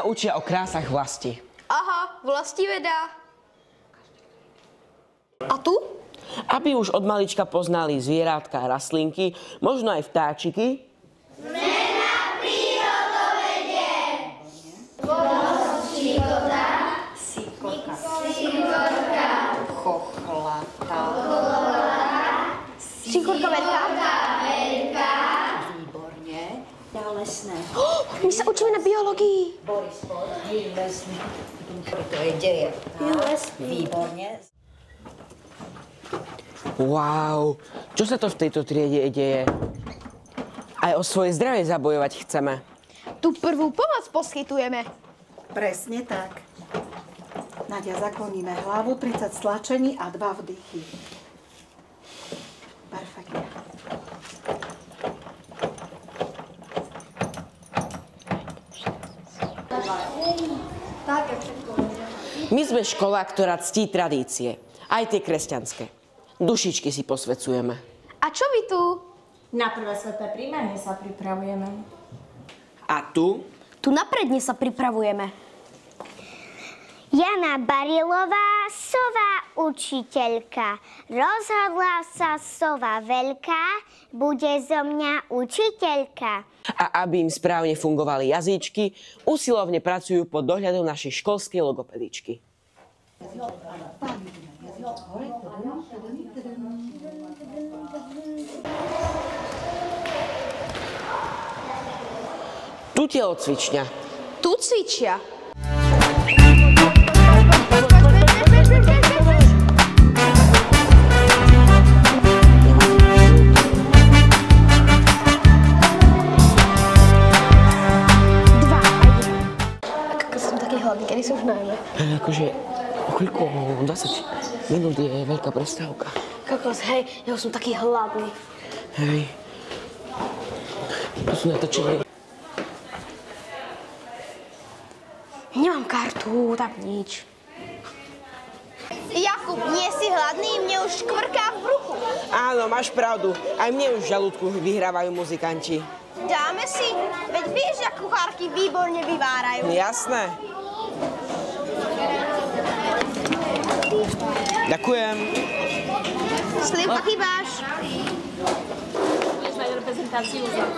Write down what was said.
učia o krásach vlasti. Aha, vlastiveda. A tu? Aby už od malička poznali zvierátka a rastlinky, možno aj vtáčiky. Sme na prírodovede. Vodosčíkota. Síkorka. Síkorka. Chochlata. Síkorka veľká. Výborne. Ja lesné. My sa učíme na biológii. Boris, lesný. To je deje. Výborne. Wow, čo sa to v tejto triede deje? Aj o svoje zdravie zabojovať chceme. Tu prvú pomoc poskytujeme. Presne tak. Nadia, zakloníme hlavu, 30 stlačení a 2 vdychy. Perfektne. My sme škola, ktorá ctí tradície. Aj tie kresťanské. Dušičky si posvecujeme. A čo vy tu? Na prvé sveté príjmanie sa pripravujeme. A tu? Tu na predne sa pripravujeme. Jana Barilová, sova učiteľka. Rozhodla sa sova veľká, bude zo mňa učiteľka. A aby im správne fungovali jazyčky, usilovne pracujú pod dohľadom našej školskej logopedičky. Tu telocvičňa. Tu cvičia. Som taký hladný, kedy sa už najeme. Akože, o koľko? 20 minút je veľká prestávka. Kokos, hej, ja už som taký hladný. Hej. To sú natočenie. Nemám kartu, tak nič. Jakub, nie si hladný? Mne už škvrká v bruchu. Áno, máš pravdu. Aj mne už v žalúdku vyhrávajú muzikanti. Dáme si? Veď vieš, že kuchárky výborne vyvárajú. Jasné. Ďakujem. Slivka, chybáš. Budeš mať reprezentáciu za.